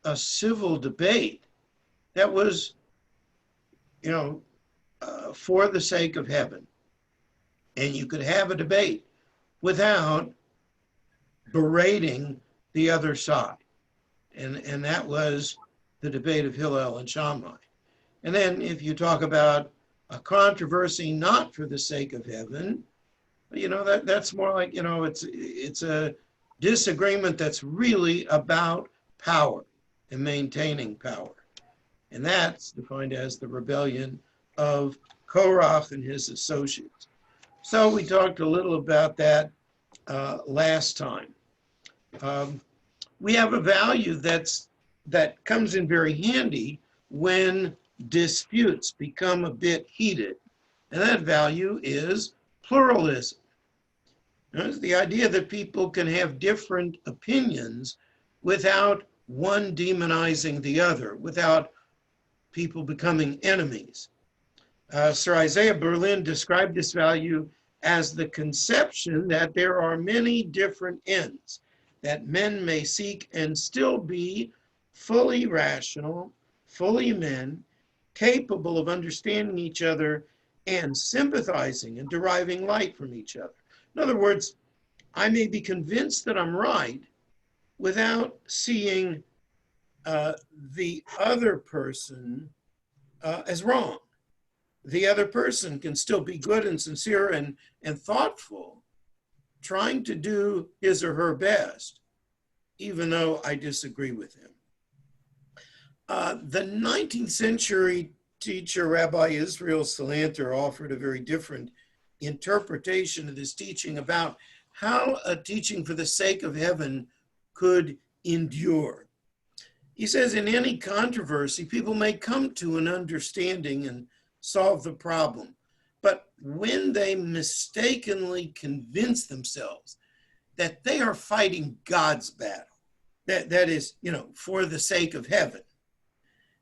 a civil debate that was, for the sake of heaven. And you could have a debate without berating the other side. And that was the debate of Hillel and Shammai. And then if you talk about a controversy not for the sake of heaven, that's more like, it's a disagreement that's really about power and maintaining power. And that's defined as the rebellion of Korach and his associates. So we talked a little about that last time. We have a value that comes in very handy when disputes become a bit heated. And that value is pluralism. It's the idea that people can have different opinions without one demonizing the other, without people becoming enemies. Sir Isaiah Berlin described this value as the conception that there are many different ends that men may seek and still be fully rational, fully men, capable of understanding each other and sympathizing and deriving light from each other. In other words, I may be convinced that I'm right without seeing the other person as wrong. The other person can still be good and sincere and thoughtful, trying to do his or her best, even though I disagree with him. The 19th century teacher, Rabbi Israel Salanter, offered a very different interpretation of this teaching about how a teaching for the sake of heaven could endure. He says, in any controversy, people may come to an understanding and solve the problem. But when they mistakenly convince themselves that they are fighting God's battle, that is, for the sake of heaven,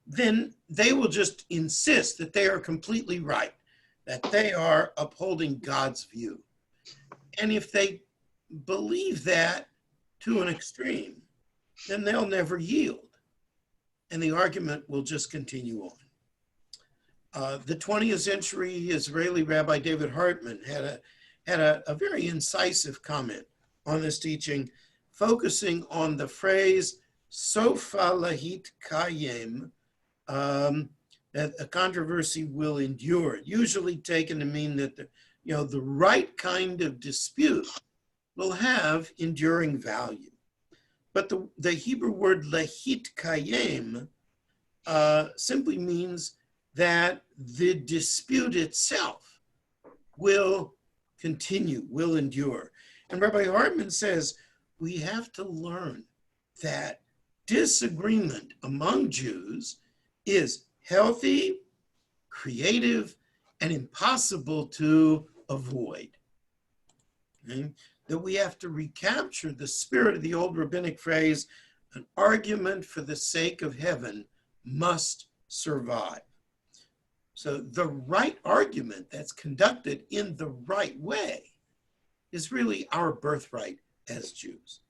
then they will just insist that they are completely right, that they are upholding God's view. And if they believe that to an extreme, then they'll never yield. And the argument will just continue on. The 20th century Israeli Rabbi David Hartman had a very incisive comment on this teaching, focusing on the phrase "sofa lahit kayem," that a controversy will endure, usually taken to mean that the right kind of dispute will have enduring value. But the Hebrew word lahit kayem simply means that the dispute itself will continue, will endure. And Rabbi Hartman says we have to learn that disagreement among Jews is healthy, creative, and impossible to avoid. Okay? That we have to recapture the spirit of the old rabbinic phrase, an argument for the sake of heaven must survive. So the right argument that's conducted in the right way is really our birthright as Jews.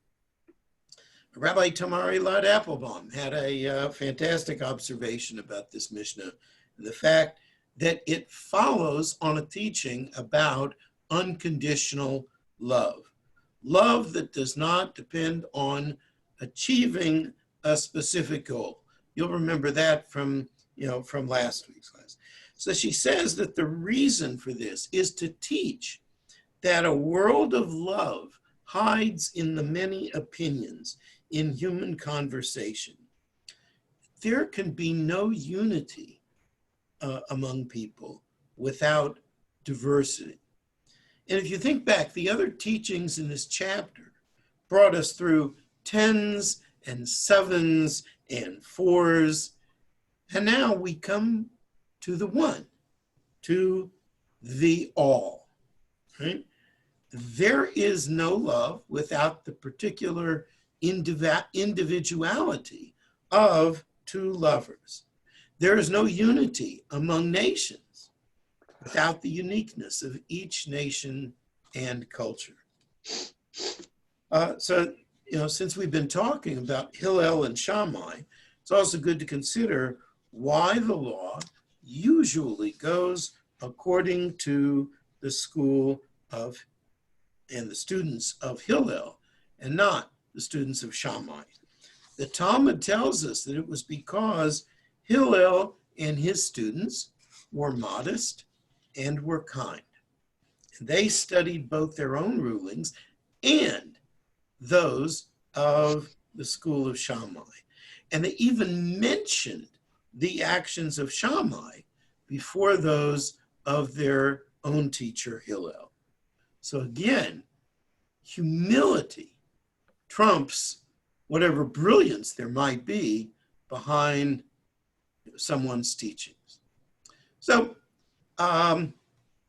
Rabbi Tamar Elad Applebaum had a fantastic observation about this Mishnah and the fact that it follows on a teaching about unconditional love. Love that does not depend on achieving a specific goal. You'll remember that from last week's class. So she says that the reason for this is to teach that a world of love hides in the many opinions in human conversation. There can be no unity among people without diversity. And if you think back, the other teachings in this chapter brought us through 10s and 7s and 4s. And now we come to the one, to the all, right? There is no love without the particular individuality of two lovers. There is no unity among nations without the uniqueness of each nation and culture. So, since we've been talking about Hillel and Shammai, it's also good to consider why the law usually goes according to the school of and the students of Hillel and not the students of Shammai. The Talmud tells us that it was because Hillel and his students were modest and were kind. They studied both their own rulings and those of the school of Shammai. And they even mentioned the actions of Shammai before those of their own teacher Hillel. So again, humility trumps whatever brilliance there might be behind someone's teachings. So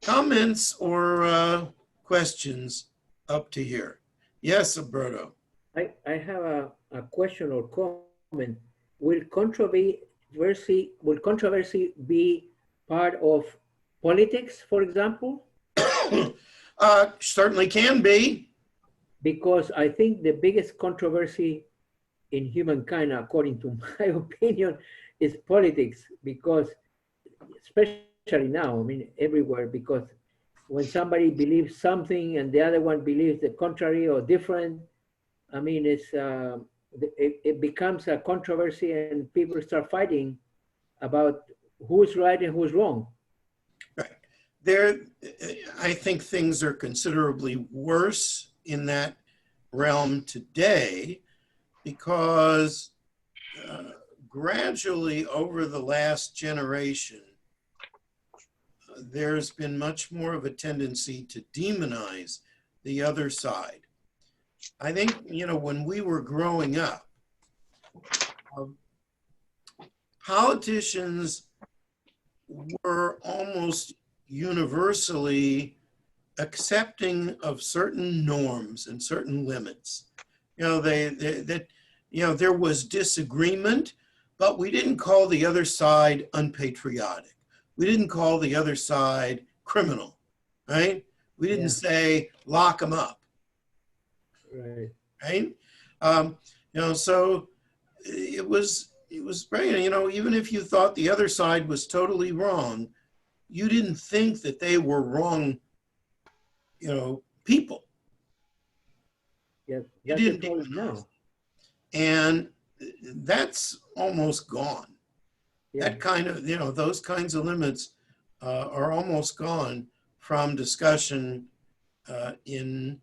comments or questions up to here? Yes, Alberto. I have a question or comment. Will controversy be part of politics, for example? Certainly can be. Because I think the biggest controversy in humankind, according to my opinion, is politics. Because, especially now, I mean, everywhere, because when somebody believes something and the other one believes the contrary or different, I mean, it becomes a controversy and people start fighting about who's right and who's wrong. Right. I think things are considerably worse in that realm today because gradually over the last generation, there's been much more of a tendency to demonize the other side. I think, when we were growing up, politicians were almost universally accepting of certain norms and certain limits. There was disagreement, but we didn't call the other side unpatriotic. We didn't call the other side criminal, right? We didn't say lock them up. Right. So it was right. Even if you thought the other side was totally wrong, you didn't think that they were wrong, people. Yes, you didn't even know. And that's almost gone. Yeah. That kind of, those kinds of limits are almost gone from discussion in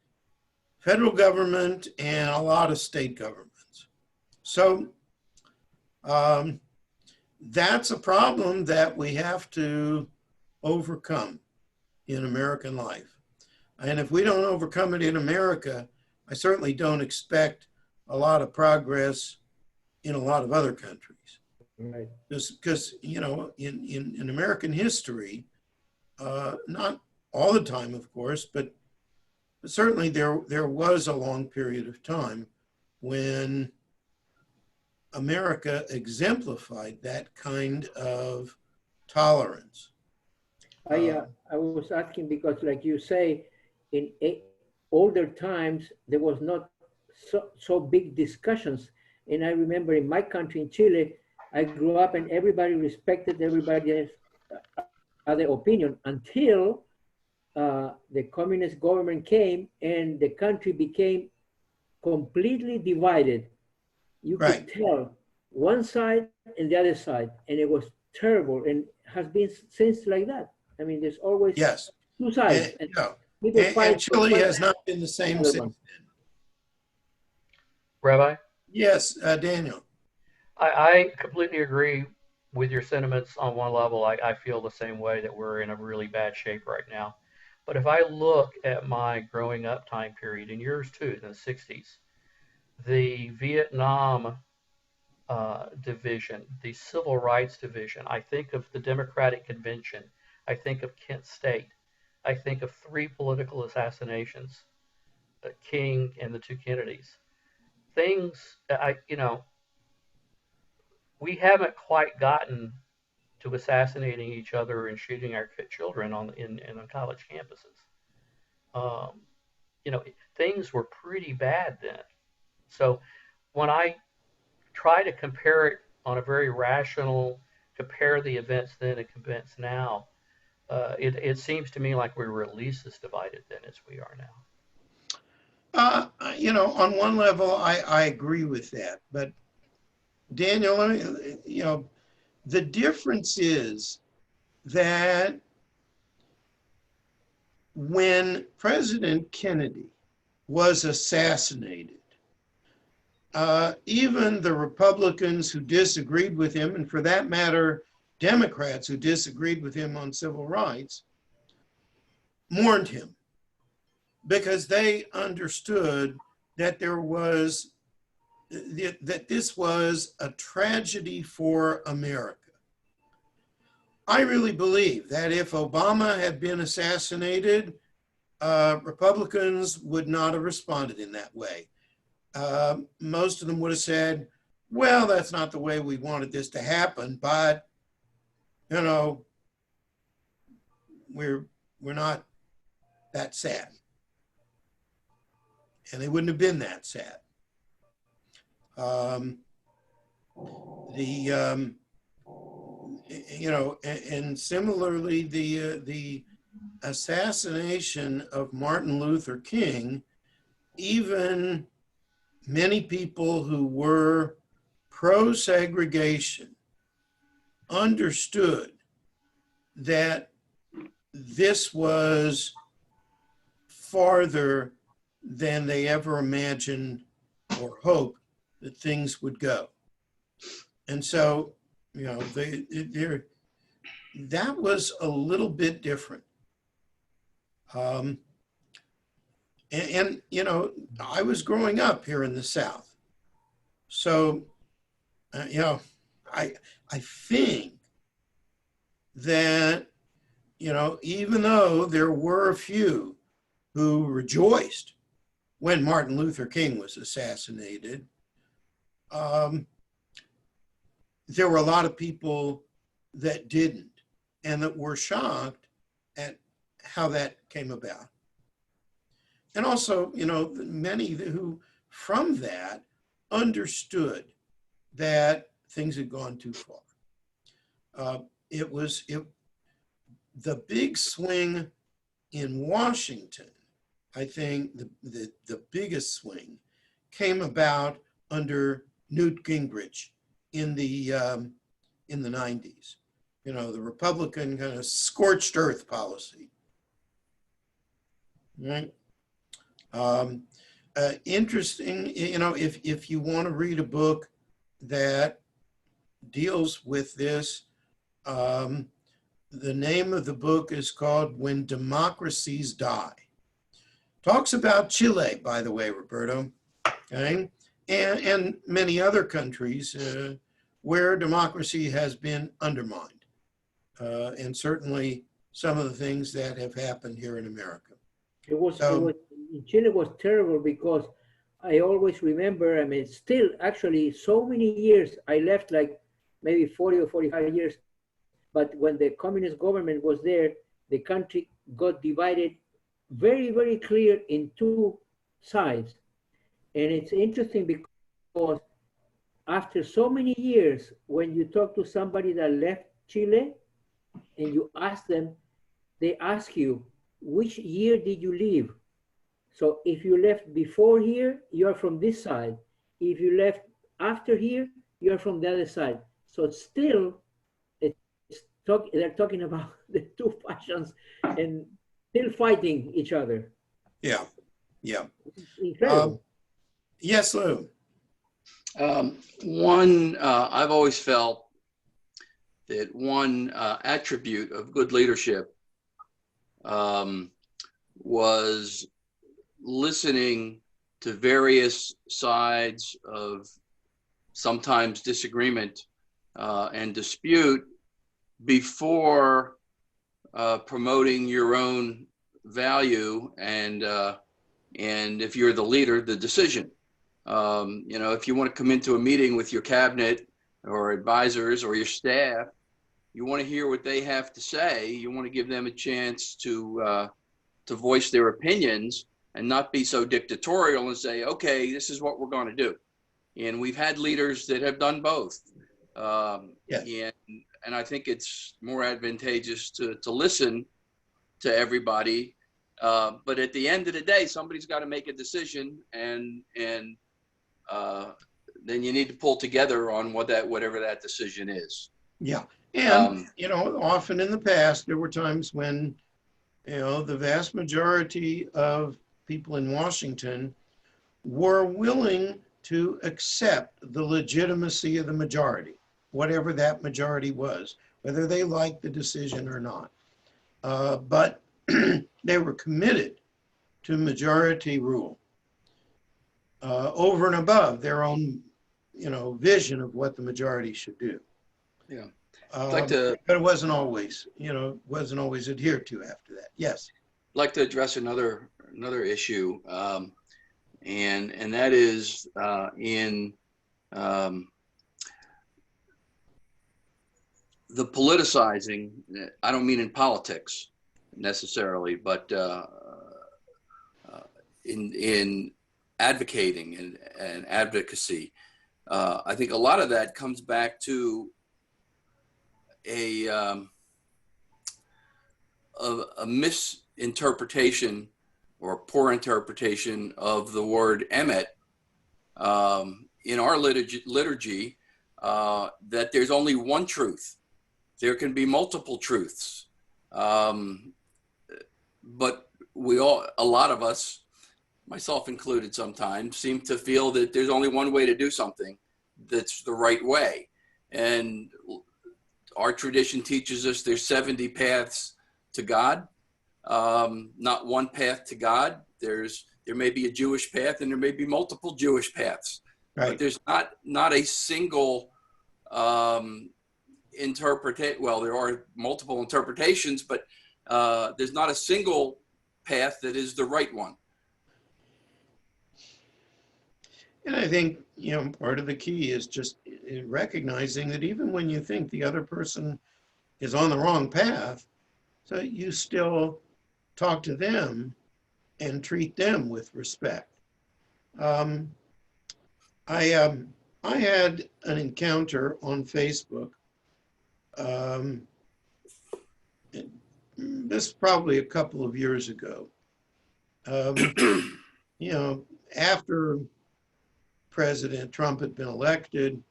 federal government and a lot of state governments. So that's a problem that we have to overcome in American life. And if we don't overcome it in America, I certainly don't expect a lot of progress in a lot of other countries. Right. Because in American history, not all the time, of course, but certainly there was a long period of time when America exemplified that kind of tolerance. I was asking because, like you say, in older times, there was not so big discussions. And I remember in my country, in Chile, I grew up and everybody respected everybody's other opinion until the communist government came and the country became completely divided. You could tell one side and the other side, and it was terrible and has been since like that. I mean, there's always two sides. And Chile has not been the same since then. Rabbi? Yes, Daniel. I completely agree with your sentiments on one level. I feel the same way, that we're in a really bad shape right now. But if I look at my growing up time period, and yours too, in the 60s, the Vietnam division, the Civil Rights Division, I think of the Democratic Convention, I think of Kent State, I think of 3 political assassinations, King and the 2 Kennedys. Things, we haven't quite gotten to assassinating each other and shooting our children on college campuses. Things were pretty bad then. So when I try to compare it on a very rational, compare the events then and events now, it seems to me like we were at least as divided then as we are now. On one level, I agree with that. But Daniel, the difference is that when President Kennedy was assassinated, even the Republicans who disagreed with him, and for that matter, Democrats who disagreed with him on civil rights, mourned him because they understood that that this was a tragedy for America. I really believe that if Obama had been assassinated, Republicans would not have responded in that way. Most of them would have said, well, that's not the way we wanted this to happen, but, we're not that sad. And they wouldn't have been that sad. And similarly, the assassination of Martin Luther King, even many people who were pro-segregation understood that this was farther than they ever imagined or hoped that things would go. And so, that was a little bit different. I was growing up here in the South. So, I think that, even though there were a few who rejoiced when Martin Luther King was assassinated, there were a lot of people that didn't and that were shocked at how that came about. And also, many who from that understood that things had gone too far. The big swing in Washington, I think the biggest swing came about under Newt Gingrich in the 90s. The Republican kind of scorched earth policy, right? Interesting, if you want to read a book that deals with this, the name of the book is called When Democracies Die. Talks about Chile, by the way, Roberto, okay? And many other countries where democracy has been undermined, and certainly some of the things that have happened here in America. In Chile was terrible because I always remember, still actually so many years, I left like maybe 40 or 45 years, but when the communist government was there, the country got divided very, very clear in two sides. And it's interesting because after so many years, when you talk to somebody that left Chile and you ask them, they ask you, which year did you leave? So if you left before here, you're from this side. If you left after here, you're from the other side. So still, they're talking about the two factions and still fighting each other. Yeah. Incredible. Yes, Lou. I've always felt that one attribute of good leadership was listening to various sides of sometimes disagreement and dispute before promoting your own value and if you're the leader, the decision. If you want to come into a meeting with your cabinet or advisors or your staff, you want to hear what they have to say. You want to give them a chance to voice their opinions and not be so dictatorial and say, okay, this is what we're going to do. And we've had leaders that have done both. Yes. And I think it's more advantageous to listen to everybody. But at the end of the day, somebody's got to make a decision, and then you need to pull together on whatever that decision is. Yeah. And, often in the past, there were times when, the vast majority of people in Washington were willing to accept the legitimacy of the majority, whatever that majority was, whether they liked the decision or not. But they were committed to majority rule over and above their own, vision of what the majority should do. Yeah. But it wasn't always, wasn't always adhered to after that. Yes. I'd like to address another issue, and that is in the politicizing. I don't mean in politics necessarily, but in advocating and advocacy. I think a lot of that comes back to a misinterpretation or poor interpretation of the word emet in our liturgy, that there's only one truth. There can be multiple truths. But a lot of us, myself included sometimes, seem to feel that there's only one way to do something that's the right way. And our tradition teaches us there's 70 paths to God, not one path to God. There may be a Jewish path and there may be multiple Jewish paths, right. But there's not a single well, there are multiple interpretations, but there's not a single path that is the right one. And I think, part of the key is just recognizing that even when you think the other person is on the wrong path, so you still talk to them and treat them with respect. I had an encounter on Facebook. This is probably a couple of years ago. After President Trump had been elected,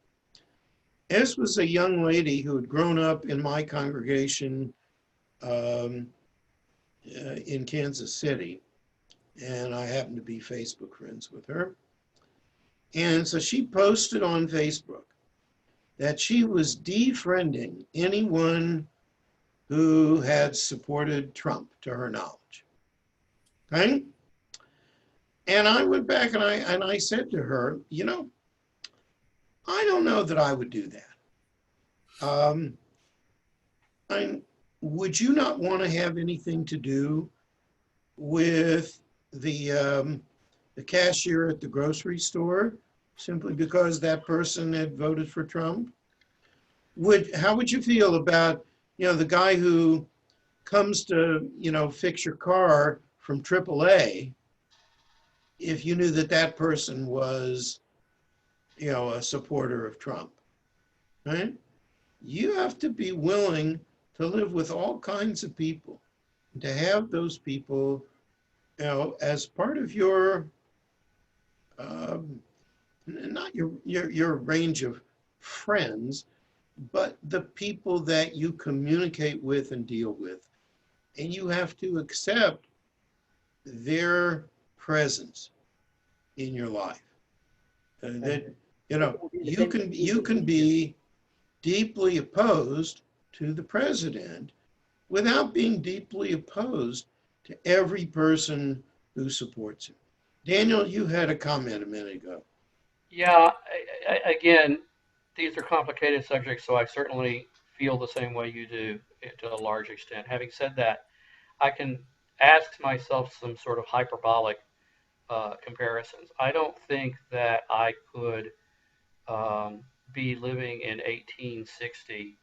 this was a young lady who had grown up in my congregation in Kansas City, and I happened to be Facebook friends with her. And so she posted on Facebook that she was defriending anyone who had supported Trump, to her knowledge. Okay? And I went back and I said to her, I don't know that I would do that. Would you not want to have anything to do with the cashier at the grocery store simply because that person had voted for Trump? How would you feel about, the guy who comes to, fix your car from AAA, if you knew that person was, a supporter of Trump, right? You have to be willing to live with all kinds of people, to have those people, as part of your, not your range of friends, but the people that you communicate with and deal with. And you have to accept their presence in your life. That you can be deeply opposed to the president without being deeply opposed to every person who supports him. Daniel, you had a comment a minute ago. Yeah, again, these are complicated subjects, so I certainly feel the same way you do to a large extent. Having said that, I can ask myself some sort of hyperbolic comparisons. I don't think that I could be living in 1860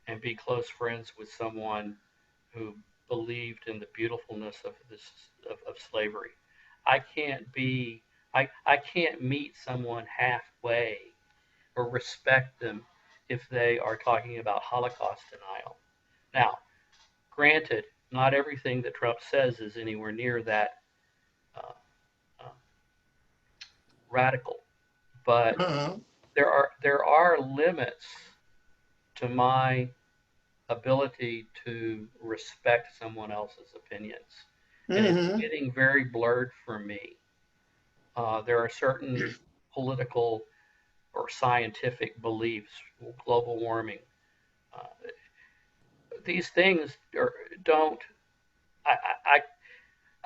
and be close friends with someone who believed in the beautifulness of slavery. I can't meet someone halfway or respect them if they are talking about Holocaust denial. Now, granted, not everything that Trump says is anywhere near that uh, uh, radical, but Uh-huh. there are limits to my ability to respect someone else's opinions, and it's Mm-hmm. getting very blurred for me. There are certain political or scientific beliefs, global warming. Uh, these things don't. I, I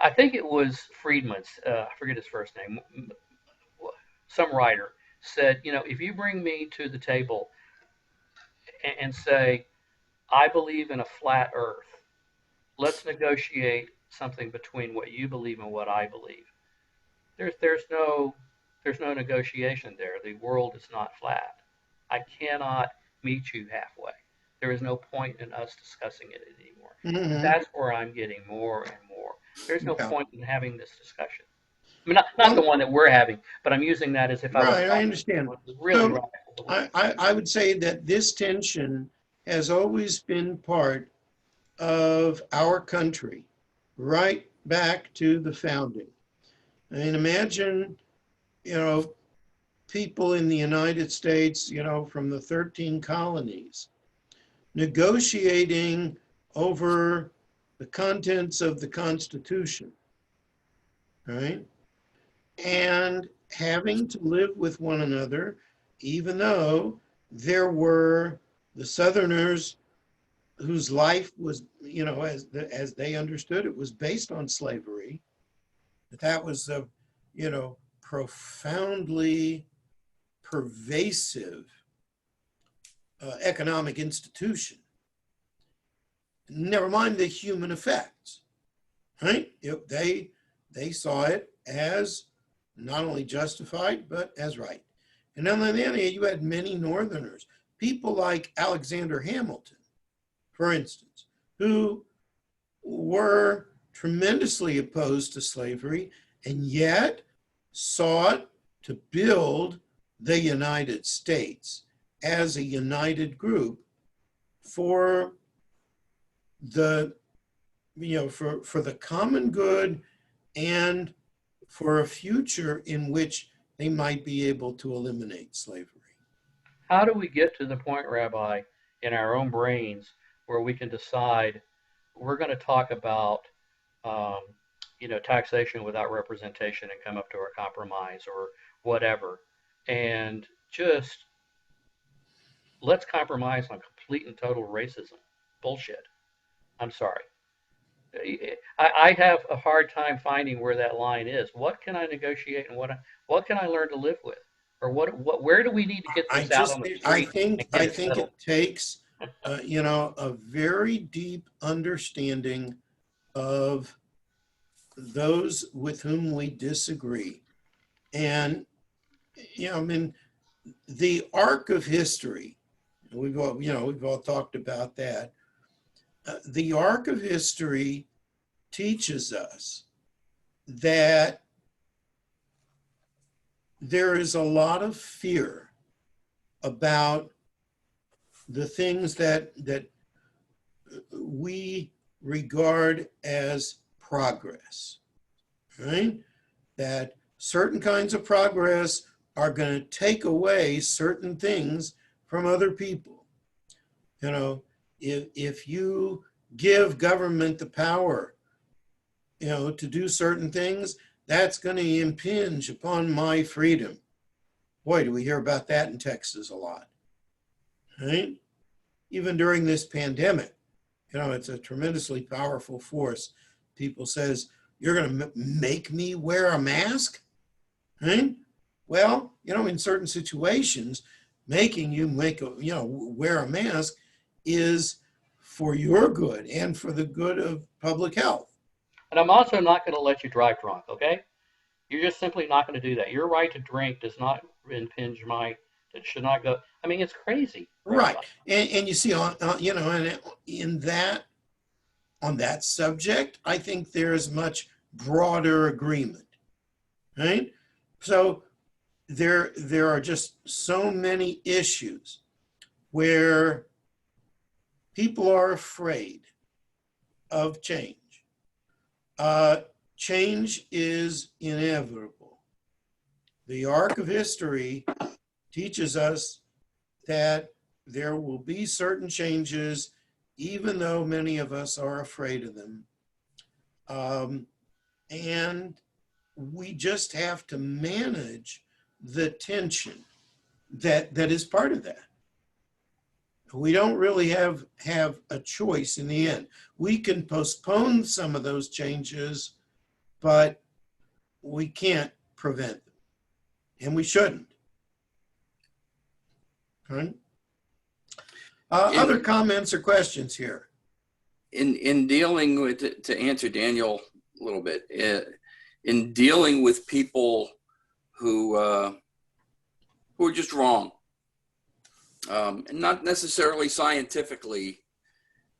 I think it was Friedman's. I forget his first name. Some writer said, if you bring me to the table and say, I believe in a flat Earth, let's negotiate something between what you believe and what I believe. There's no negotiation there. The world is not flat. I cannot meet you halfway. There is no point in us discussing it anymore. And Mm-hmm. that's where I'm getting more and more. There's no Yeah. point in having this discussion. I mean, not the Well, one that we're having, but I'm using that as if I was right, I talking to understand. someone who's really So radical belief. I would say that this tension has always been part of our country, right back to the founding. I mean, imagine, people in the United States, from the 13 colonies, negotiating over the contents of the Constitution, right? And having to live with one another, even though there were the Southerners whose life was, as they understood it, was based on slavery. That was a, profoundly pervasive economic institution. Never mind the human effects, right? They saw it as not only justified, but as right. And on the other hand, you had many Northerners, people like Alexander Hamilton, for instance, who were tremendously opposed to slavery and yet sought to build the United States as a united group for the, for the common good and for a future in which they might be able to eliminate slavery. How do we get to the point, Rabbi, in our own brains where we can decide we're going to talk about, um, taxation without representation and come up to a compromise or whatever, and just let's compromise on complete and total racism? Bullshit. I'm sorry. I have a hard time finding where that line is. What can I negotiate and what can I learn to live with? Or where do we need to get I this out on just, the I street think, and get I it think settled? it takes, a very deep understanding of those with whom we disagree. And, I mean, the arc of history, we've all talked about that. The arc of history teaches us that there is a lot of fear about the things that we regard as progress, right? That certain kinds of progress are going to take away certain things from other people. If you give government the power, to do certain things, that's going to impinge upon my freedom. Boy, do we hear about that in Texas a lot, right? Even during this pandemic, it's a tremendously powerful force. People says, you're going to make me wear a mask, right? Well, in certain situations, making you wear a mask is for your good and for the good of public health. And I'm also not going to let you drive drunk, okay? You're just simply not going to do that. Your right to drink does not impinge it should not go. I mean, it's crazy, Right. Rabbi. And you see, and in that, on that subject, I think there is much broader agreement, right? So there are just so many issues where people are afraid of change. Change is inevitable. The arc of history teaches us that there will be certain changes, even though many of us are afraid of them. And we just have to manage the tension that is part of that. We don't really have a choice in the end. We can postpone some of those changes, but we can't prevent them, and we shouldn't. Right? Other comments or questions here? In dealing with, to answer Daniel a little bit, in dealing with people who are just wrong, and not necessarily scientifically,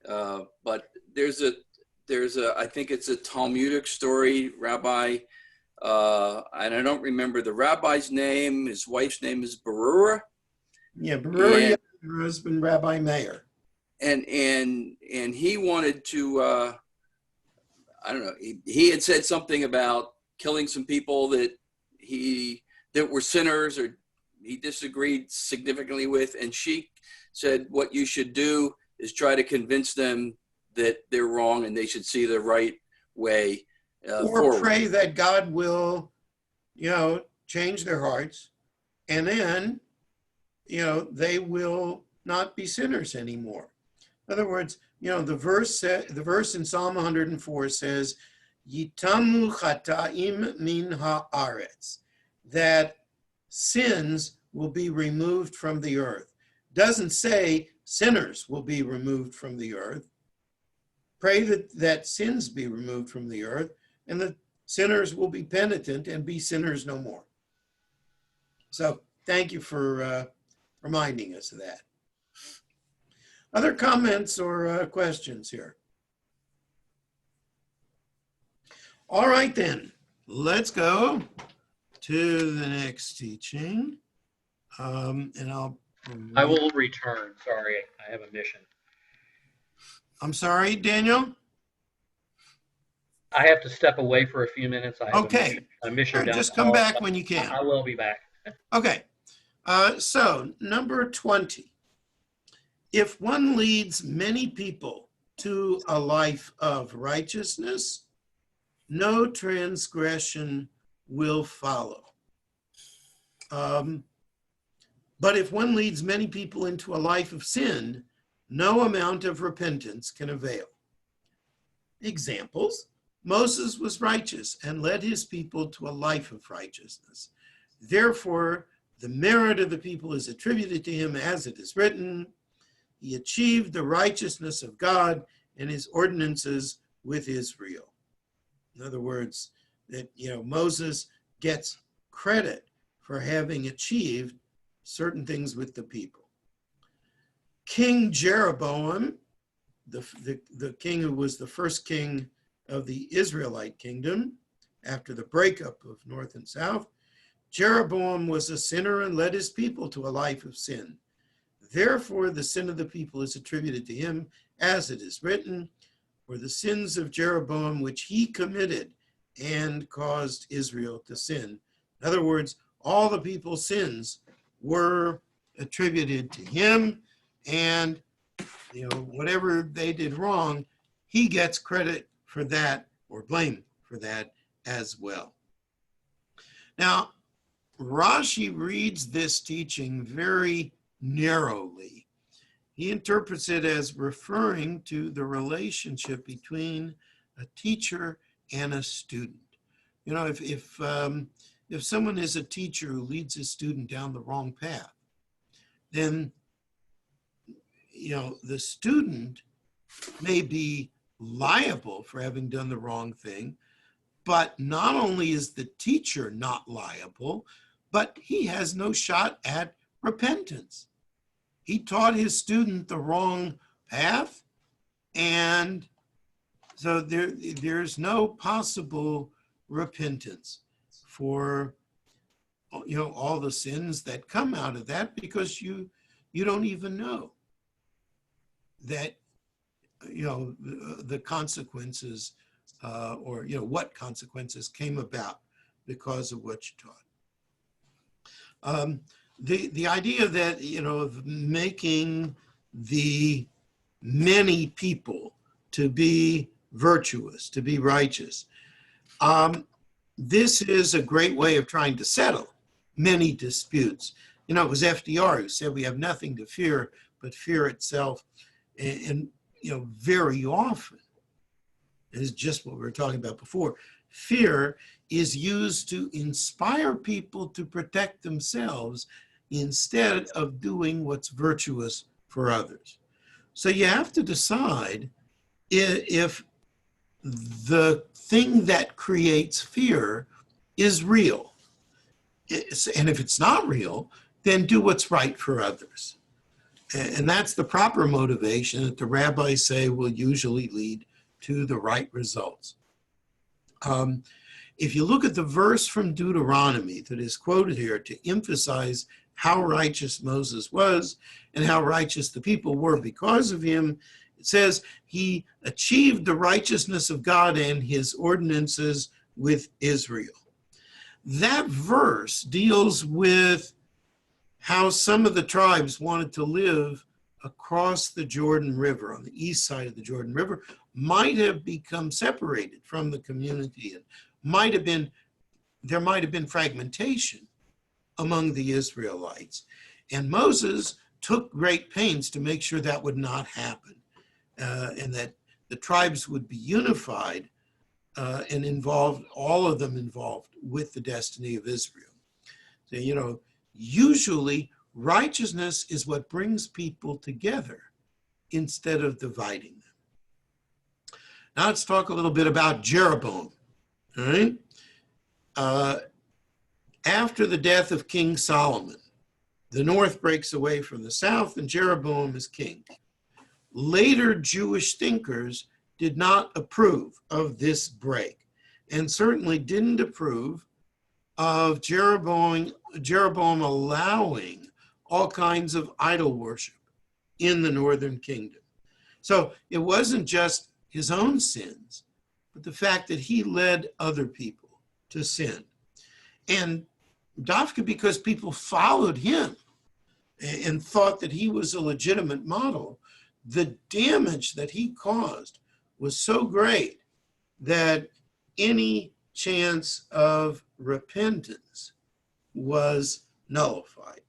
but there's a I think it's a Talmudic story, Rabbi, and I don't remember the rabbi's name. His wife's name is Berura. Yeah, Berura, her husband, Rabbi Meir. And he wanted to, I don't know, he had said something about killing some people that were sinners, or he disagreed significantly with, and she said what you should do is try to convince them that they're wrong and they should see the right way or forward. Pray that God will, change their hearts, and then, they will not be sinners anymore. In other words, the verse in Psalm 104 says, "Yitamu chataim min haaretz," that sins will be removed from the earth. Doesn't say sinners will be removed from the earth. Pray that sins be removed from the earth, and that sinners will be penitent and be sinners no more. So thank you for reminding us of that. Other comments or questions here? All right, then. Let's go to the next teaching. And I will return. Sorry, I have a mission. I'm sorry, Daniel? I have to step away for a few minutes. I have Okay. a mission down Just the come hall. back when you can. I will be back. Okay. So, number 20. If one leads many people to a life of righteousness, no transgression will follow. But if one leads many people into a life of sin, no amount of repentance can avail. Examples: Moses was righteous and led his people to a life of righteousness. Therefore, the merit of the people is attributed to him, as it is written, "He achieved the righteousness of God and his ordinances with Israel." In other words, that Moses gets credit for having achieved certain things with the people. King Jeroboam, the king who was the first king of the Israelite kingdom after the breakup of North and South, Jeroboam was a sinner and led his people to a life of sin. Therefore, the sin of the people is attributed to him, as it is written, "For the sins of Jeroboam which he committed and caused Israel to sin." In other words, all the people's sins were attributed to him, and whatever they did wrong, he gets credit for that, or blame for that as well. Now, Rashi reads this teaching very narrowly. He interprets it as referring to the relationship between a teacher and a student. If someone is a teacher who leads a student down the wrong path, then the student may be liable for having done the wrong thing, but not only is the teacher not liable, but he has no shot at repentance. He taught his student the wrong path, and so there's no possible repentance for all the sins that come out of that, because you you don't even know that, the consequences or, what consequences came about because of what you taught. The idea that, of making the many people to be virtuous, to be righteous, this is a great way of trying to settle many disputes. It was FDR who said we have nothing to fear but fear itself. And very often, is just what we were talking about before, fear is used to inspire people to protect themselves instead of doing what's virtuous for others. So you have to decide if the thing that creates fear is real. And if it's not real, then do what's right for others. And that's the proper motivation that the rabbis say will usually lead to the right results. If you look at the verse from Deuteronomy that is quoted here to emphasize how righteous Moses was and how righteous the people were because of him, it says he achieved the righteousness of God and his ordinances with Israel. That verse deals with how some of the tribes wanted to live across the Jordan River, on the east side of the Jordan River, might have become separated from the community, and there might have been fragmentation among the Israelites. And Moses took great pains to make sure that would not happen, and that the tribes would be unified and involved, all of them involved with the destiny of Israel. So, usually righteousness is what brings people together instead of dividing them. Now let's talk a little bit about Jeroboam. All right. After the death of King Solomon, the north breaks away from the south and Jeroboam is king. Later Jewish thinkers did not approve of this break and certainly didn't approve of Jeroboam allowing all kinds of idol worship in the northern kingdom. So it wasn't just his own sins, but the fact that he led other people to sin. And Dafka, because people followed him and thought that he was a legitimate model, the damage that he caused was so great that any chance of repentance was nullified.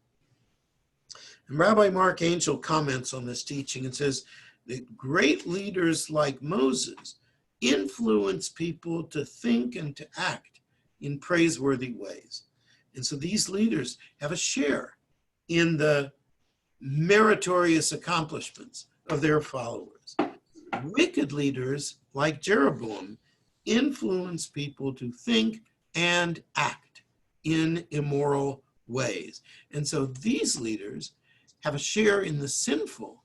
And Rabbi Mark Angel comments on this teaching and says that great leaders like Moses influence people to think and to act in praiseworthy ways. And so these leaders have a share in the meritorious accomplishments of their followers. Wicked leaders like Jeroboam influence people to think and act in immoral ways. And so these leaders have a share in the sinful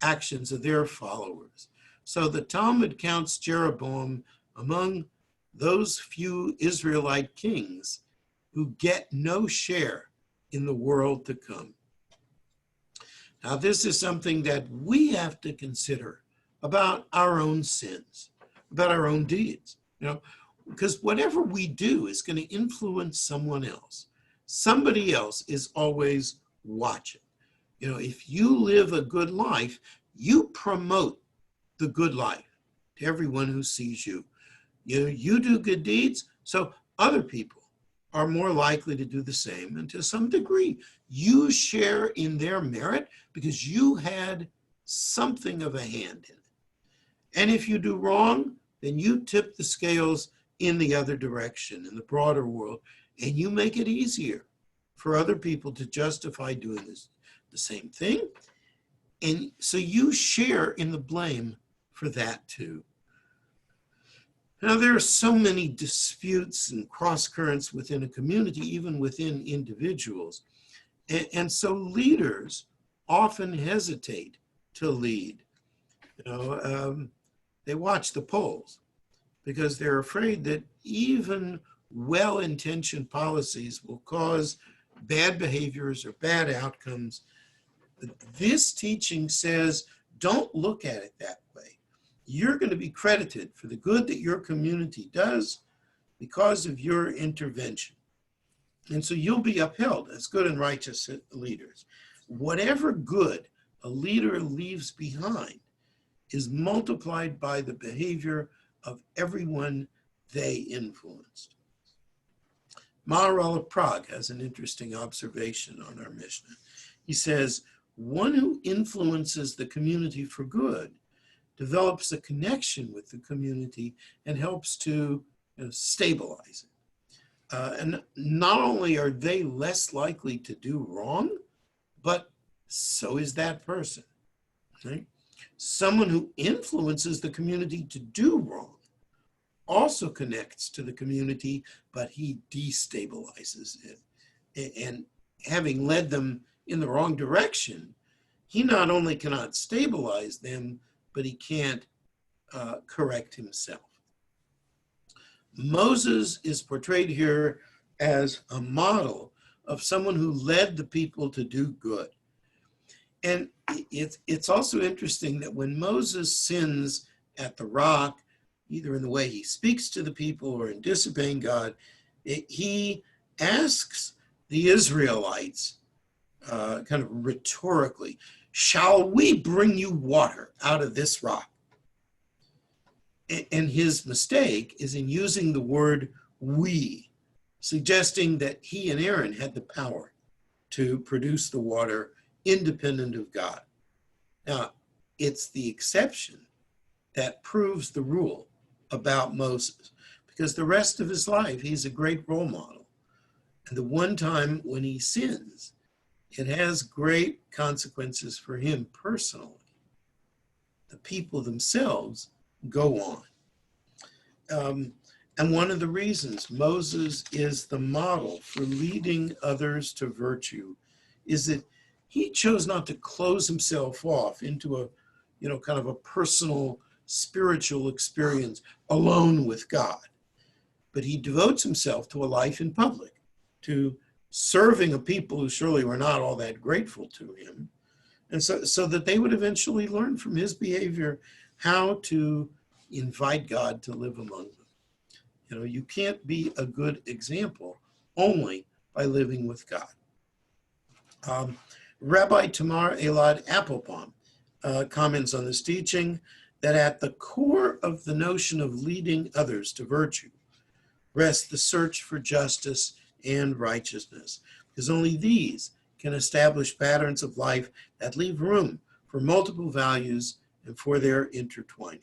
actions of their followers. So the Talmud counts Jeroboam among those few Israelite kings who get no share in the world to come. Now, this is something that we have to consider about our own sins, about our own deeds, because whatever we do is going to influence someone else. Somebody else is always watching. If you live a good life, you promote the good life to everyone who sees you. You do good deeds, so other people are more likely to do the same. And to some degree, you share in their merit because you had something of a hand in it. And if you do wrong, then you tip the scales in the other direction, in the broader world, and you make it easier for other people to justify doing the same thing. And so you share in the blame for that too. Now, there are so many disputes and cross currents within a community, even within individuals. And so leaders often hesitate to lead. They watch the polls because they're afraid that even well-intentioned policies will cause bad behaviors or bad outcomes But this teaching says, don't look at it that way. You're going to be credited for the good that your community does because of your intervention. And so you'll be upheld as good and righteous leaders. Whatever good a leader leaves behind is multiplied by the behavior of everyone they influenced. Maharal of Prague has an interesting observation on our Mishnah. He says, one who influences the community for good develops a connection with the community and helps to stabilize it. And not only are they less likely to do wrong, but so is that person. Right? Someone who influences the community to do wrong also connects to the community, but he destabilizes it. And having led them in the wrong direction, he not only cannot stabilize them, but he can't correct himself. Moses is portrayed here as a model of someone who led the people to do good. And it's also interesting that when Moses sins at the rock, either in the way he speaks to the people or in disobeying God, he asks the Israelites kind of rhetorically, shall we bring you water out of this rock? And his mistake is in using the word we, suggesting that he and Aaron had the power to produce the water independent of God. Now, it's the exception that proves the rule about Moses, because the rest of his life, he's a great role model. And the one time when he sins, it has great consequences for him personally. The people themselves go on. And one of the reasons Moses is the model for leading others to virtue is that he chose not to close himself off into a, kind of a personal spiritual experience alone with God. But he devotes himself to a life in public, to serving a people who surely were not all that grateful to him. And so that they would eventually learn from his behavior how to invite God to live among them. You can't be a good example only by living with God. Rabbi Tamar Elad Applebaum comments on this teaching that at the core of the notion of leading others to virtue rests the search for justice and righteousness, because only these can establish patterns of life that leave room for multiple values and for their intertwining.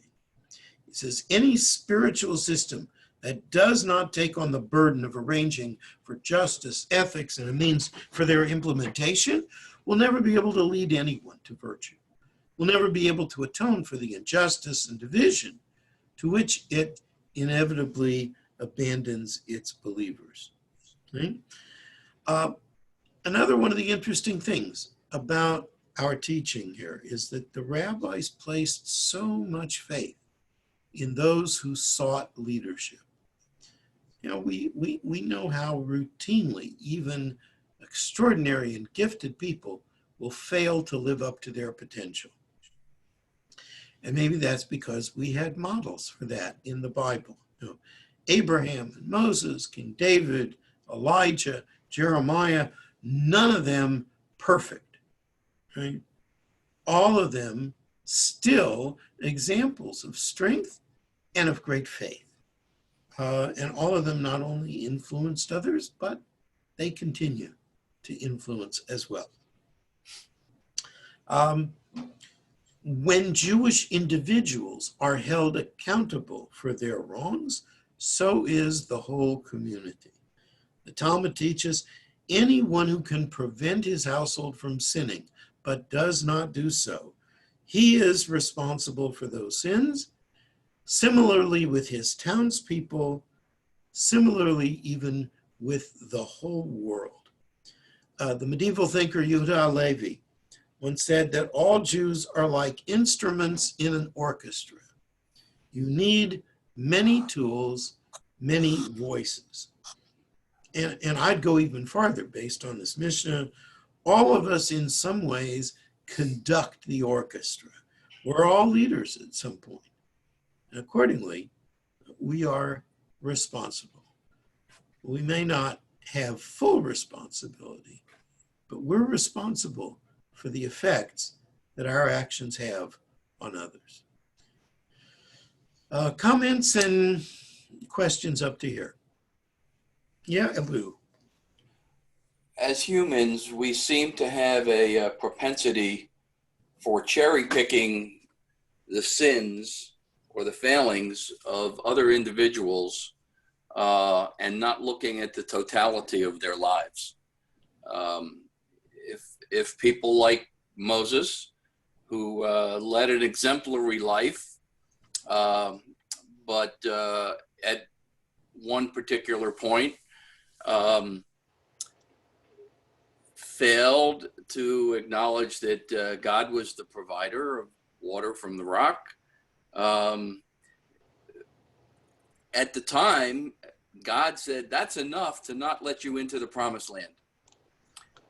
He says, any spiritual system that does not take on the burden of arranging for justice, ethics, and a means for their implementation will never be able to lead anyone to virtue, will never be able to atone for the injustice and division to which it inevitably abandons its believers. Right? Another one of the interesting things about our teaching here is that the rabbis placed so much faith in those who sought leadership. We know how routinely even extraordinary and gifted people will fail to live up to their potential. And maybe that's because we had models for that in the Bible. Abraham and Moses, King David, Elijah, Jeremiah, none of them perfect, right? All of them still examples of strength and of great faith. And all of them not only influenced others, but they continue to influence as well. When Jewish individuals are held accountable for their wrongs, so is the whole community. The Talmud teaches anyone who can prevent his household from sinning, but does not do so, he is responsible for those sins. Similarly with his townspeople, similarly even with the whole world. The medieval thinker Yehuda Halevi once said that all Jews are like instruments in an orchestra. You need many tools, many voices. And I'd go even farther based on this Mishnah. All of us in some ways conduct the orchestra. We're all leaders at some point. And accordingly, we are responsible. We may not have full responsibility, but we're responsible for the effects that our actions have on others. Comments and questions up to here? Yeah, Lou. As humans, we seem to have a propensity for cherry picking the sins or the failings of other individuals and not looking at the totality of their lives. If people like Moses, who led an exemplary life, but at one particular point failed to acknowledge that God was the provider of water from the rock. At the time, God said, that's enough to not let you into the promised land.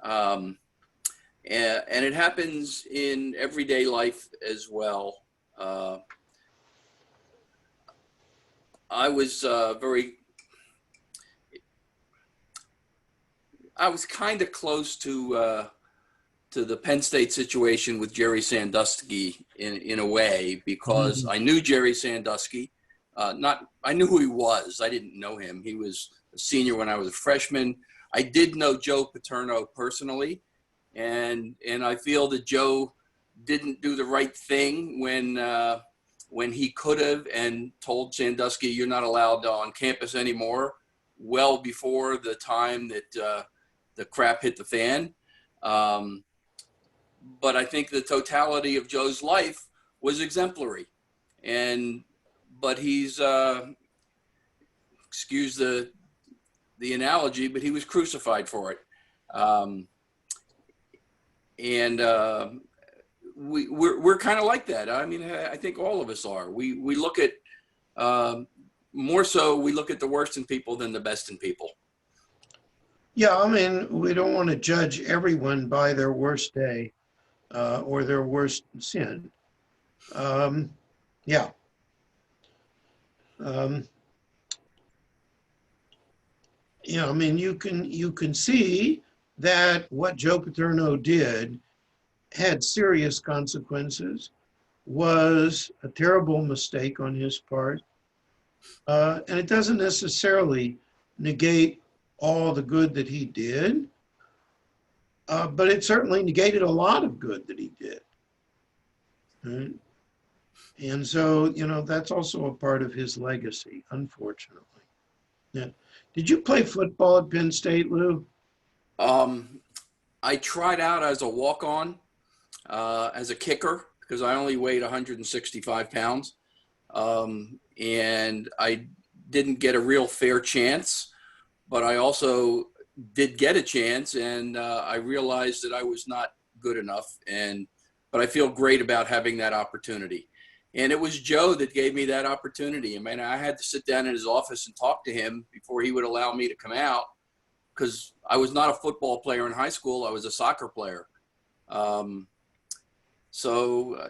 And it happens in everyday life as well. I was kind of close to the Penn State situation with Jerry Sandusky in a way, because I knew Jerry Sandusky. I knew who he was. I didn't know him. He was a senior when I was a freshman. I did know Joe Paterno personally, and I feel that Joe didn't do the right thing when he could have and told Sandusky, you're not allowed on campus anymore, well before the time that the crap hit the fan. But I think the totality of Joe's life was exemplary. But he's, excuse the analogy, but he was crucified for it. We're kind of like that. I mean, I think all of us are. We look at, more so, we look at the worst in people than the best in people. Yeah, I mean, we don't want to judge everyone by their worst day or their worst sin. Yeah. I mean, you can see that what Joe Paterno did had serious consequences, was a terrible mistake on his part, and it doesn't necessarily negate all the good that he did, but it certainly negated a lot of good that he did. Right? And so, that's also a part of his legacy, unfortunately. Yeah. Did you play football at Penn State, Lou? I tried out as a walk-on, as a kicker, because I only weighed 165 pounds. And I didn't get a real fair chance, but I also did get a chance, and I realized that I was not good enough. But I feel great about having that opportunity. And it was Joe that gave me that opportunity. I mean, I had to sit down in his office and talk to him before he would allow me to come out, because I was not a football player in high school. I was a soccer player. So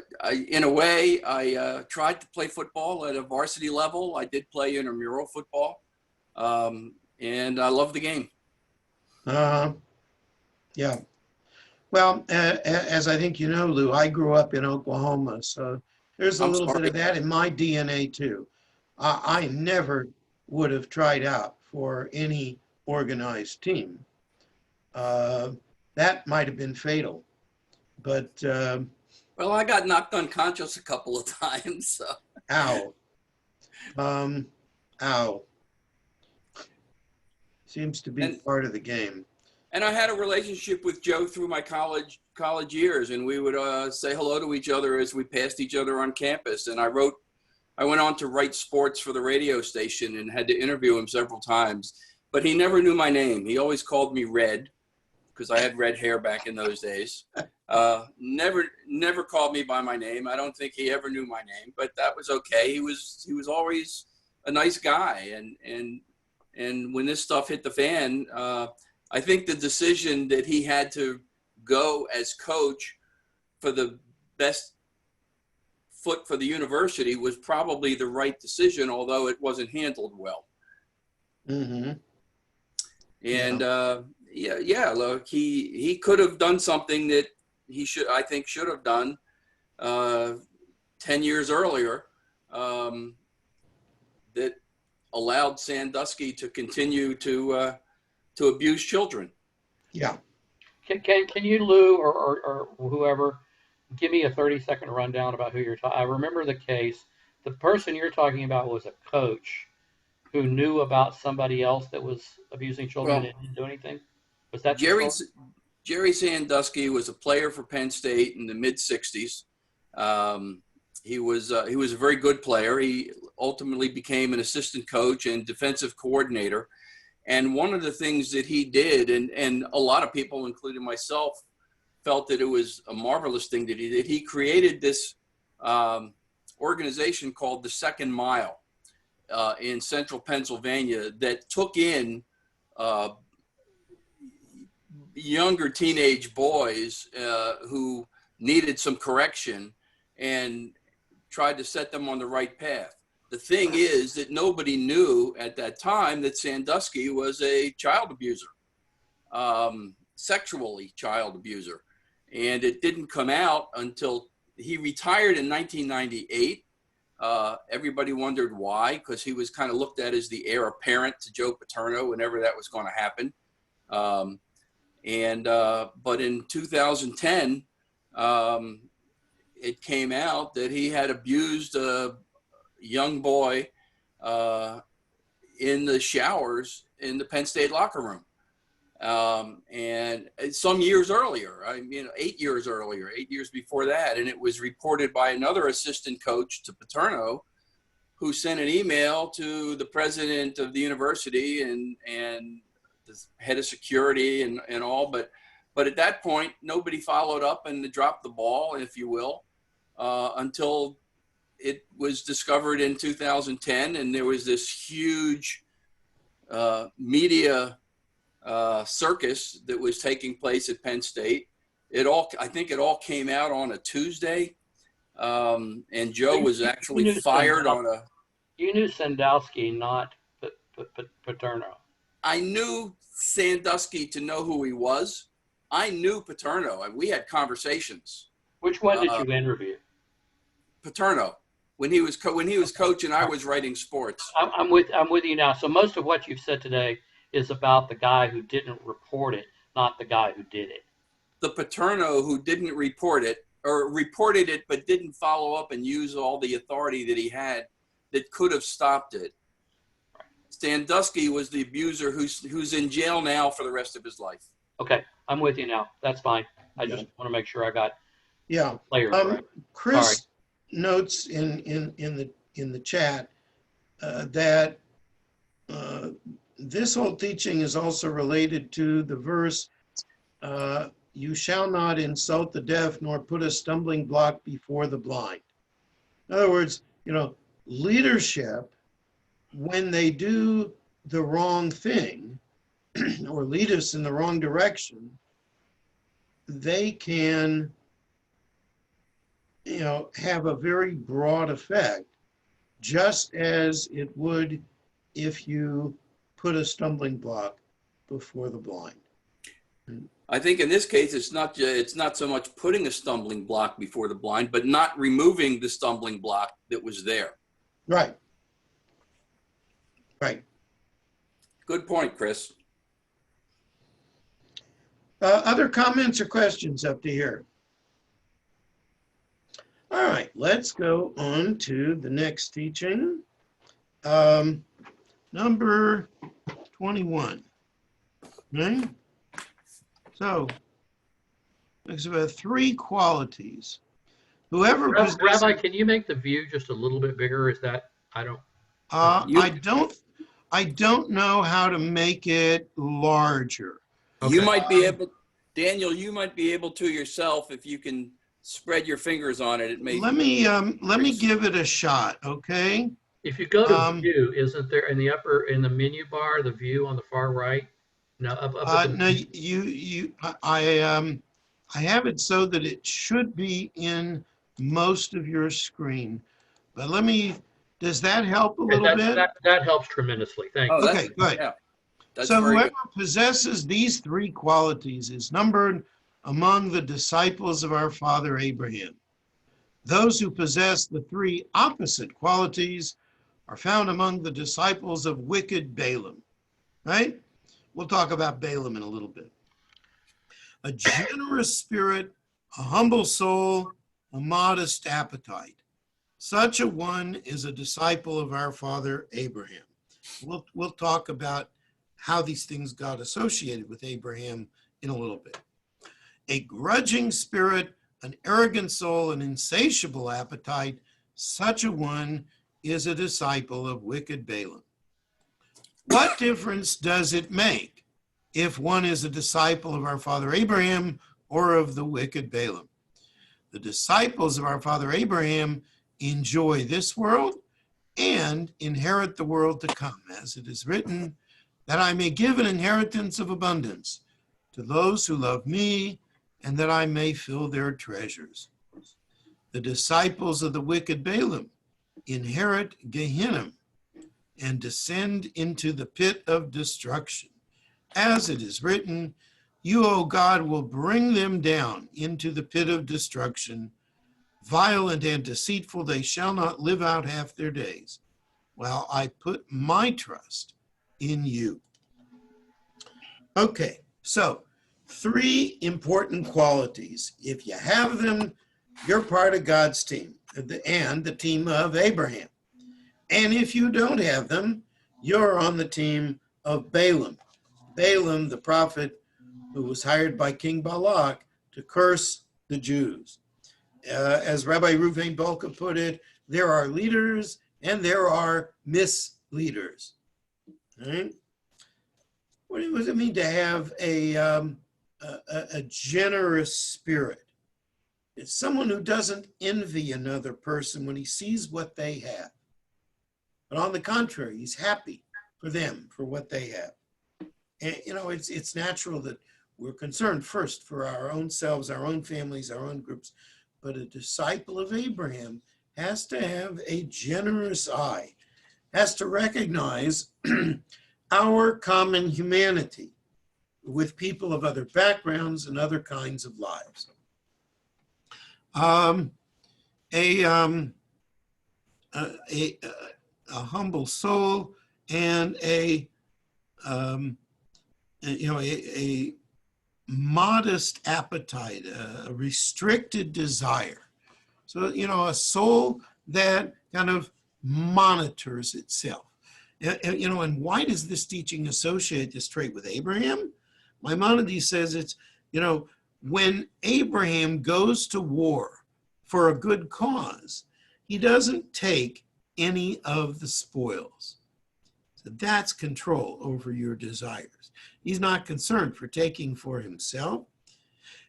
in a way, I tried to play football at a varsity level. I did play intramural football, and I love the game. Yeah. Well, as I think you know, Lou, I grew up in Oklahoma, so there's a little bit of that in my DNA too. I never would have tried out for any organized team. That might have been fatal, but well, I got knocked unconscious a couple of times. So. Ow. Ow. Seems to be part of the game. And I had a relationship with Joe through my college years, and we would say hello to each other as we passed each other on campus. And I went on to write sports for the radio station and had to interview him several times, but he never knew my name. He always called me Red, because I had red hair back in those days. Never called me by my name. I don't think he ever knew my name, but that was okay. He was always a nice guy. And when this stuff hit the fan, I think the decision that he had to go as coach for the best foot for the university was probably the right decision, although it wasn't handled well. Mm-hmm. And look, he could have done something that I think should have done 10 years earlier, that allowed Sandusky to continue to abuse children. Yeah. Can you, Lou, or whoever, give me a 30-second rundown about who you're talking? I remember the case. The person you're talking about was a coach who knew about somebody else that was abusing children and didn't do anything. Was that Jerry Sandusky was a player for Penn State in the mid-'60s. He was a very good player. He ultimately became an assistant coach and defensive coordinator. And one of the things that he did, and a lot of people, including myself, felt that it was a marvelous thing that he did. He created this organization called the Second Mile in central Pennsylvania that took in younger teenage boys who needed some correction and tried to set them on the right path. The thing is that nobody knew at that time that Sandusky was a child abuser, sexually child abuser. And it didn't come out until he retired in 1998. Everybody wondered why, because he was kind of looked at as the heir apparent to Joe Paterno whenever that was going to happen. But in 2010, it came out that he had abused a young boy in the showers in the Penn State locker room. And some years earlier, 8 years earlier, 8 years before that. And it was reported by another assistant coach to Paterno, who sent an email to the president of the university and the head of security and all. But at that point, nobody followed up and dropped the ball, if you will, until it was discovered in 2010. And there was this huge media circus that was taking place at Penn State. I think it all came out on a Tuesday, and Joe was actually fired on a. You knew Sandusky, not Paterno. I knew Sandusky to know who he was. I knew Paterno, and we had conversations. Which one did you interview? Paterno, when he was coaching, I was writing sports. I'm with you now. So most of what you've said today is about the guy who didn't report it, not the guy who did it. The Paterno who didn't report it, or reported it but didn't follow up and use all the authority that he had that could have stopped it. Sandusky was the abuser who's in jail now for the rest of his life. Okay, I'm with you now. That's fine. I just want to make sure I got players right. Chris notes in the chat that this whole teaching is also related to the verse, you shall not insult the deaf nor put a stumbling block before the blind. In other words, leadership, when they do the wrong thing or lead us in the wrong direction, they can, have a very broad effect, just as it would if you put a stumbling block before the blind. I think in this case, it's not so much putting a stumbling block before the blind, but not removing the stumbling block that was there. Right. Good point, Chris. Other comments or questions up to here? All right, let's go on to the next teaching. Number 21. Okay? So, it's about 3 qualities. Whoever possesses... Rabbi, can you make the view just a little bit bigger? Is that, I don't... I don't know how to make it larger. Okay. You might be able, Daniel, you might be able to yourself if you can spread your fingers on it. It may. Let me give it a shot, okay? If you go to view, isn't there in the menu bar, the view on the far right? No, up no, I have it so that it should be in most of your screen. But does that help a little bit? That helps tremendously. Thank you. Okay, good. Yeah, that's So very whoever good. possesses these three qualities is numbered among the disciples of our father Abraham. Those who possess the three opposite qualities are found among the disciples of wicked Balaam, right? We'll talk about Balaam in a little bit. A generous spirit, a humble soul, a modest appetite. Such a one is a disciple of our father Abraham. We'll talk about how these things got associated with Abraham in a little bit. A grudging spirit, an arrogant soul, an insatiable appetite, such a one is a disciple of wicked Balaam. What difference does it make if one is a disciple of our father Abraham or of the wicked Balaam? The disciples of our father Abraham enjoy this world and inherit the world to come, as it is written, that I may give an inheritance of abundance to those who love me, and that I may fill their treasures. The disciples of the wicked Balaam inherit Gehenna and descend into the pit of destruction. As it is written, you, O God, will bring them down into the pit of destruction. Violent and deceitful, they shall not live out half their days, while I put my trust in you. Okay, so three important qualities. If you have them, you're part of God's team and the team of Abraham. And if you don't have them, you're on the team of Balaam. Balaam, the prophet who was hired by King Balak to curse the Jews. As Rabbi Reuven Bolka put it, there are leaders and there are misleaders. Right? What does it mean to have a generous spirit? It's someone who doesn't envy another person when he sees what they have. But on the contrary, he's happy for them, for what they have. And, it's natural that we're concerned first for our own selves, our own families, our own groups. But a disciple of Abraham has to have a generous eye, has to recognize our common humanity with people of other backgrounds and other kinds of lives. A humble soul and a modest appetite, a restricted desire. So, a soul that kind of monitors itself. And why does this teaching associate this trait with Abraham? Maimonides says it's, when Abraham goes to war for a good cause, he doesn't take any of the spoils. So that's control over your desires. He's not concerned for taking for himself.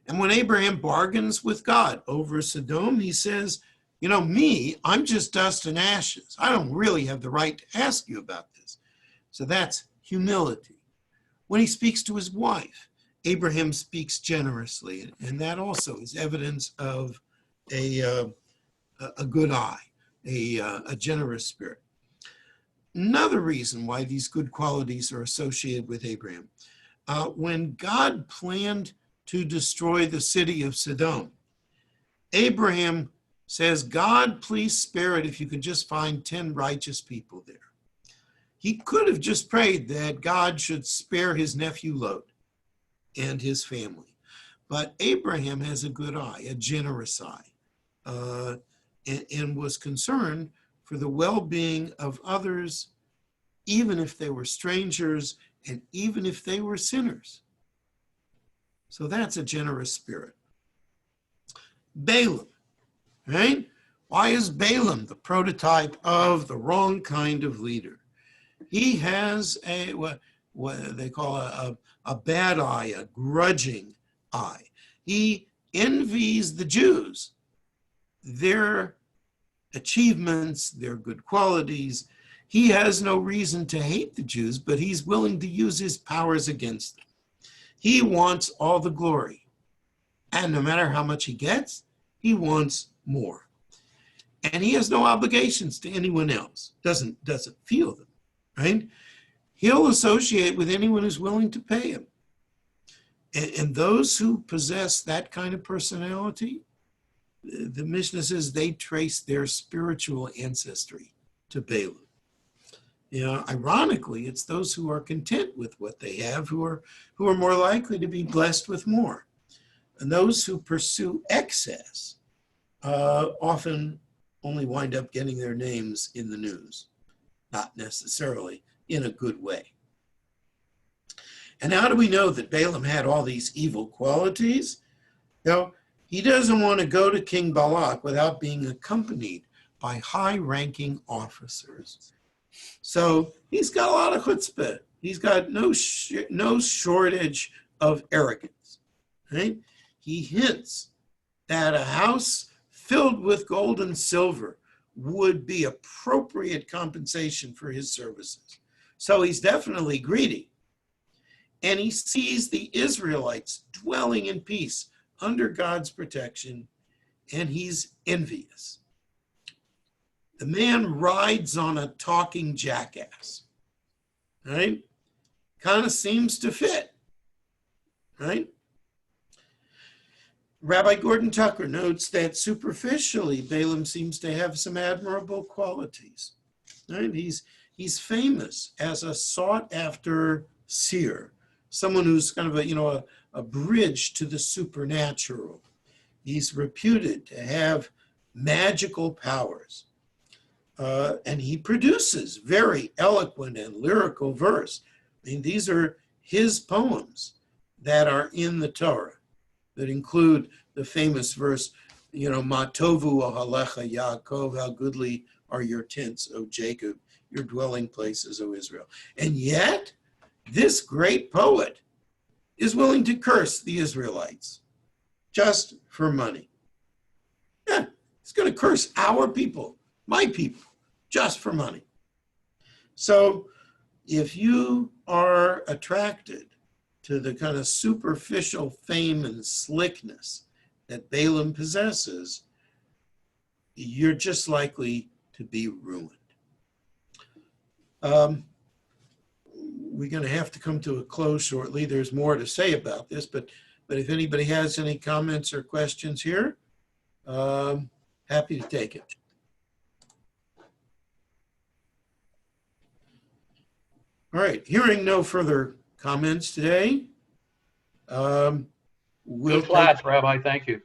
And when Abraham bargains with God over Sodom, he says, I'm just dust and ashes. I don't really have the right to ask you about this. So that's humility. When he speaks to his wife, Abraham speaks generously, and that also is evidence of a good eye, a generous spirit. Another reason why these good qualities are associated with Abraham. When God planned to destroy the city of Sodom, Abraham says, God, please spare it if you could just find 10 righteous people there. He could have just prayed that God should spare his nephew Lot and his family. But Abraham has a good eye, a generous eye, and was concerned for the well-being of others, even if they were strangers and even if they were sinners. So that's a generous spirit. Balaam, right? Why is Balaam the prototype of the wrong kind of leader? He has what they call a bad eye, a grudging eye. He envies the Jews, their achievements, their good qualities. He has no reason to hate the Jews, but he's willing to use his powers against them. He wants all the glory. And no matter how much he gets, he wants more. And he has no obligations to anyone else, doesn't feel them, right? He'll associate with anyone who's willing to pay him. And those who possess that kind of personality, the Mishnah says they trace their spiritual ancestry to Balaam. You know, ironically, it's those who are content with what they have who are more likely to be blessed with more. And those who pursue excess often only wind up getting their names in the news, not necessarily in a good way. And how do we know that Balaam had all these evil qualities? You know, he doesn't want to go to King Balak without being accompanied by high-ranking officers. So he's got a lot of chutzpah. He's got no shortage of arrogance, right? He hints that a house filled with gold and silver would be appropriate compensation for his services. So he's definitely greedy. And he sees the Israelites dwelling in peace under God's protection, and he's envious. The man rides on a talking jackass, right? Kind of seems to fit, right? Rabbi Gordon Tucker notes that superficially, Balaam seems to have some admirable qualities, right? He's famous as a sought-after seer, someone who's kind of a bridge to the supernatural. He's reputed to have magical powers. And he produces very eloquent and lyrical verse. I mean, these are his poems that are in the Torah that include the famous verse, Ma tovu ahalecha Yaakov, how goodly are your tents, O Jacob, your dwelling places, O Israel. And yet, this great poet is willing to curse the Israelites just for money. Yeah, he's going to curse our people, my people, just for money. So if you are attracted to the kind of superficial fame and slickness that Balaam possesses, you're just likely to be ruined. We're going to have to come to a close shortly. There's more to say about this, but if anybody has any comments or questions here, happy to take it. All right, hearing no further comments today. Good class, Rabbi. Thank you.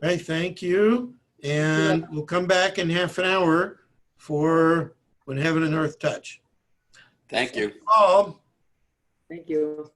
Right, thank you. And we'll come back in half an hour for When Heaven and Earth Touch. Thank you. All. Thank you.